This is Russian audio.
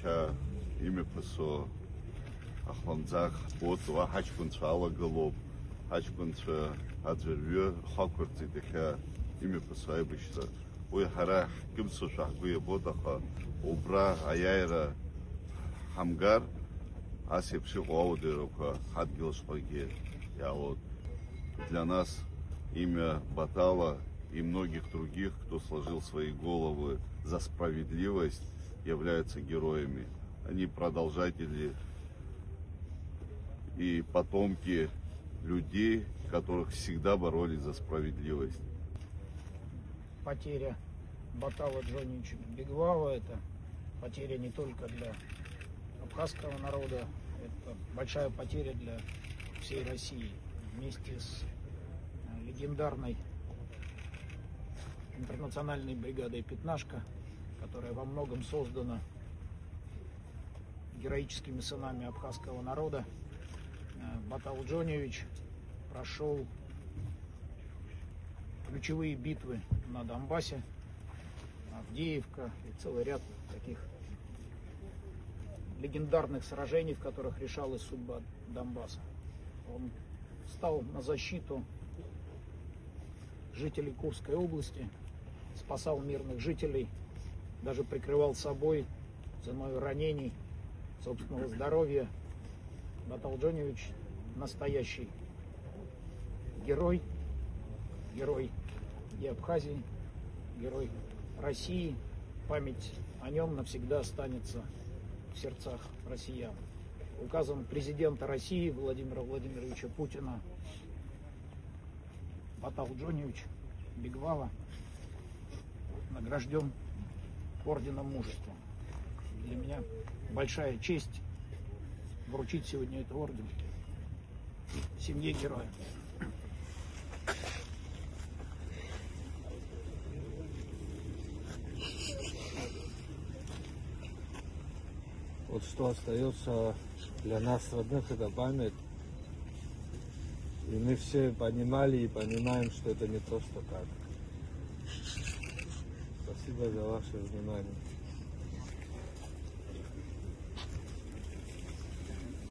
Ача имеқәасо ахлымӡаах ҳбоит, уа ҳаҷкәынцәа алагылоуп, ҳаҷкәынцәа аӡәырҩы рхақәырҵеит иахьа имеқәасо аибашьра. Уи ҳара ҳкьымсошәа ҳгәы иабоит, аха убра аиааира ҳамгар, ас еиԥш иҟоу ауадаҩрақәа ҳадгьылшҟагьы иаауоит. Для нас имя Батала и многих других, кто сложил свои головы за справедливость, являются героями. Они продолжатели и потомки людей, которых всегда боролись за справедливость. Потеря Батала Джонича Бигвала – это потеря не только для абхазского народа, это большая потеря для всей России. Вместе с легендарной интернациональной бригадой «Пятнашка», которая во многом создана героическими сынами абхазского народа, Батал Джоневич прошел ключевые битвы на Донбассе, Авдеевка и целый ряд таких легендарных сражений, в которых решалась судьба Донбасса. Он встал на защиту жителей Курской области, спасал мирных жителей, даже прикрывал собой ценой ранений, собственного здоровья. Батал Джоневич настоящий герой, герой и Абхазии, герой России. Память о нем навсегда останется в сердцах россиян. Указом президента России Владимира Владимировича Путина Батал Джоневич Бигвала награжден орденом мужества. Для меня большая честь вручить сегодня этот орден семье героя. Вот что остается для нас, родных, это память. И мы все понимали и понимаем, что это не просто так. Спасибо за ваше внимание.